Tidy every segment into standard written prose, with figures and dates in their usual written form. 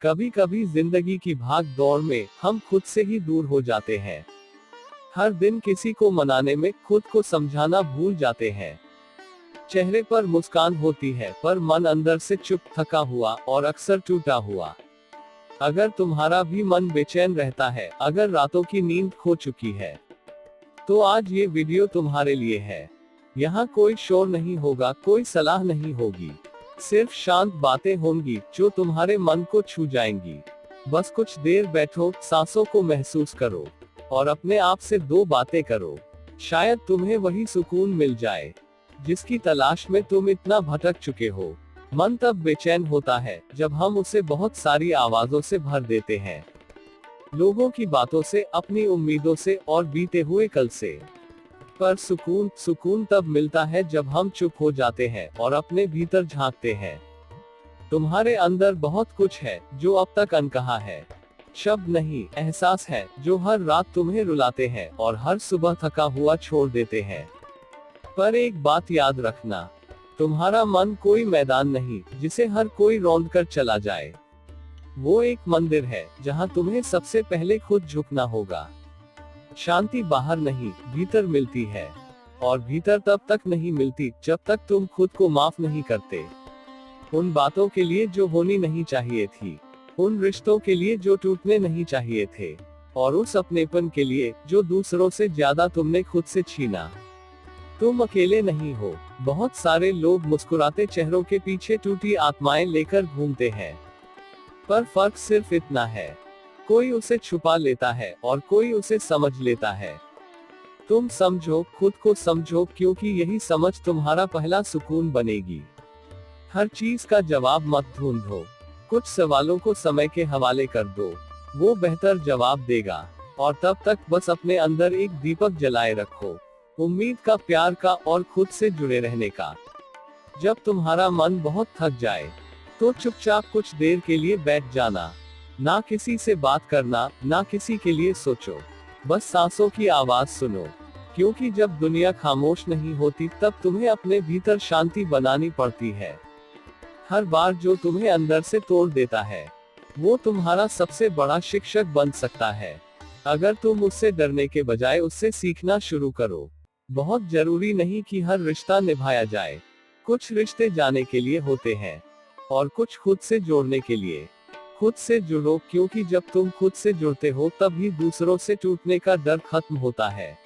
कभी कभी जिंदगी की भाग दौड़ में हम खुद से ही दूर हो जाते हैं। हर दिन किसी को मनाने में खुद को समझाना भूल जाते हैं। चेहरे पर मुस्कान होती है पर मन अंदर से चुप, थका हुआ और अक्सर टूटा हुआ। अगर तुम्हारा भी मन बेचैन रहता है, अगर रातों की नींद खो चुकी है, तो आज ये वीडियो तुम्हारे लिए है। यहाँ कोई शोर नहीं होगा, कोई सलाह नहीं होगी, सिर्फ शांत बातें होंगी जो तुम्हारे मन को छू जाएंगी। बस कुछ देर बैठो, सांसों को महसूस करो और अपने आप से दो बातें करो। शायद तुम्हें वही सुकून मिल जाए जिसकी तलाश में तुम इतना भटक चुके हो। मन तब बेचैन होता है जब हम उसे बहुत सारी आवाजों से भर देते हैं, लोगों की बातों से, अपनी उम्मीदों से और बीते हुए कल से। पर सुकून तब मिलता है जब हम चुप हो जाते हैं और अपने भीतर झांकते हैं। तुम्हारे अंदर बहुत कुछ है जो अब तक अनकहा है। शब्द नहीं, एहसास है जो हर रात तुम्हें रुलाते हैं और हर सुबह थका हुआ छोड़ देते हैं। पर एक बात याद रखना, तुम्हारा मन कोई मैदान नहीं जिसे हर कोई रौंद कर चला जाए। वो एक मंदिर है जहां तुम्हें सबसे पहले खुद झुकना होगा। शांति बाहर नहीं, भीतर मिलती है, और भीतर तब तक नहीं मिलती जब तक तुम खुद को माफ नहीं करते। उन बातों के लिए जो होनी नहीं चाहिए थी, उन रिश्तों के लिए जो टूटने नहीं चाहिए थे, और उस अपनेपन के लिए जो दूसरों से ज्यादा तुमने खुद से छीना। तुम अकेले नहीं हो, बहुत सारे लोग मुस्कुराते चेहरों के पीछे टूटी आत्माएं लेकर घूमते हैं। पर फर्क सिर्फ इतना है, कोई उसे छुपा लेता है और कोई उसे समझ लेता है। तुम समझो, खुद को समझो, क्योंकि यही समझ तुम्हारा पहला सुकून बनेगी। हर चीज का जवाब मत ढूंढो, कुछ सवालों को समय के हवाले कर दो, वो बेहतर जवाब देगा। और तब तक बस अपने अंदर एक दीपक जलाए रखो, उम्मीद का, प्यार का और खुद से जुड़े रहने का। जब तुम्हारा मन बहुत थक जाए तो चुपचाप कुछ देर के लिए बैठ जाना, ना किसी से बात करना, ना किसी के लिए सोचो, बस सांसों की आवाज सुनो। क्योंकि जब दुनिया खामोश नहीं होती तब तुम्हें अपने भीतर शांति बनानी पड़ती है। हर बार जो तुम्हें अंदर से तोड़ देता है वो तुम्हारा सबसे बड़ा शिक्षक बन सकता है। अगर तुम उससे डरने के बजाय उससे सीखना शुरू करो। बहुत जरूरी नहीं कि हर रिश्ता निभाया जाए, कुछ रिश्ते जाने के लिए होते हैं और कुछ खुद से जोड़ने के लिए। खुद से जुड़ो, क्योंकि जब तुम खुद से जुड़ते हो तभी दूसरों से टूटने का डर खत्म होता है।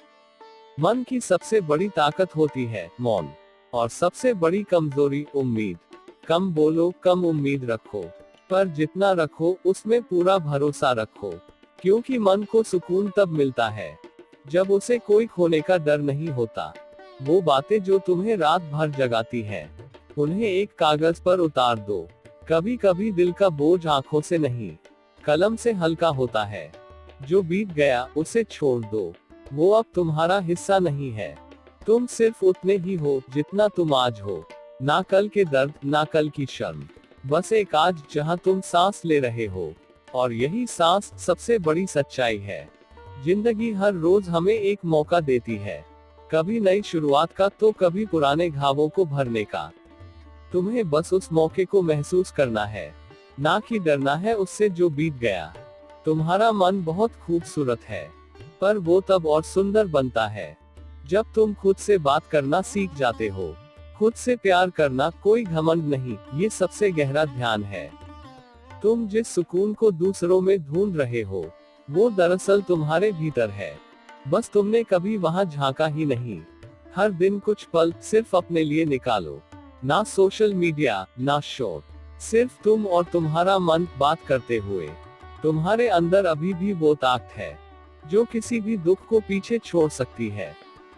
मन की सबसे बड़ी ताकत होती है मौन, और सबसे बड़ी कमजोरी उम्मीद। कम बोलो, कम उम्मीद रखो, पर जितना रखो उसमें पूरा भरोसा रखो। क्योंकि मन को सुकून तब मिलता है जब उसे कोई खोने का डर नहीं होता। वो बातें जो तुम्हें रात भर जगाती हैं, उन्हें एक कागज पर उतार दो। कभी कभी दिल का बोझ आंखों से नहीं, कलम से हल्का होता है। जो बीत गया उसे छोड़ दो, वो अब तुम्हारा हिस्सा नहीं है। तुम सिर्फ उतने ही हो जितना तुम आज हो, ना कल के दर्द, ना कल की शर्म, बस एक आज जहां तुम सांस ले रहे हो। और यही सांस सबसे बड़ी सच्चाई है। जिंदगी हर रोज हमें एक मौका देती है, कभी नई शुरुआत का तो कभी पुराने घावों को भरने का। तुम्हें बस उस मौके को महसूस करना है, ना कि डरना है उससे जो बीत गया। तुम्हारा मन बहुत खूबसूरत है, पर वो तब और सुंदर बनता है जब तुम खुद से बात करना सीख जाते हो। खुद से प्यार करना कोई घमंड नहीं, ये सबसे गहरा ध्यान है। तुम जिस सुकून को दूसरों में ढूंढ रहे हो वो दरअसल तुम्हारे भीतर है, बस तुमने कभी वहां झांका ही नहीं। हर दिन कुछ पल सिर्फ अपने लिए निकालो, ना सोशल मीडिया, ना शोर, सिर्फ तुम और तुम्हारा मन बात करते हुए। तुम्हारे अंदर अभी भी वो ताकत है जो किसी भी दुख को पीछे छोड़ सकती है।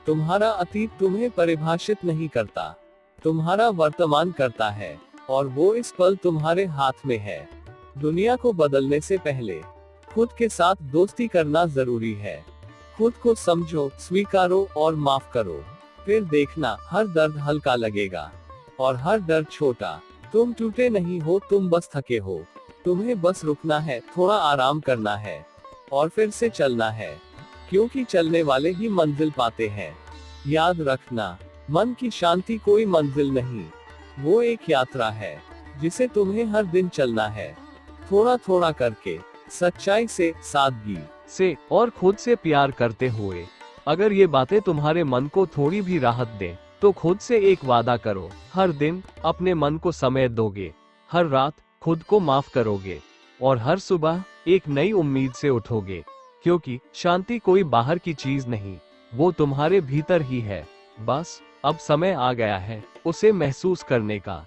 तुम्हारा अतीत तुम्हें परिभाषित नहीं करता, तुम्हारा वर्तमान करता है, और वो इस पल तुम्हारे हाथ में है। दुनिया को बदलने से पहले खुद के साथ दोस्ती करना जरूरी है। खुद को समझो, स्वीकारो और माफ करो, फिर देखना हर दर्द हल्का लगेगा और हर दर्द छोटा। तुम टूटे नहीं हो, तुम बस थके हो। तुम्हें बस रुकना है, थोड़ा आराम करना है और फिर से चलना है, क्योंकि चलने वाले ही मंजिल पाते हैं। याद रखना, मन की शांति कोई मंजिल नहीं, वो एक यात्रा है जिसे तुम्हें हर दिन चलना है। थोड़ा थोड़ा करके, सच्चाई से, सादगी से और खुद से प्यार करते हुए। अगर ये बातें तुम्हारे मन को थोड़ी भी राहत दें, तो खुद से एक वादा करो, हर दिन अपने मन को समय दोगे, हर रात खुद को माफ करोगे, और हर सुबह एक नई उम्मीद से उठोगे। क्योंकि शांति कोई बाहर की चीज नहीं, वो तुम्हारे भीतर ही है। बस अब समय आ गया है उसे महसूस करने का।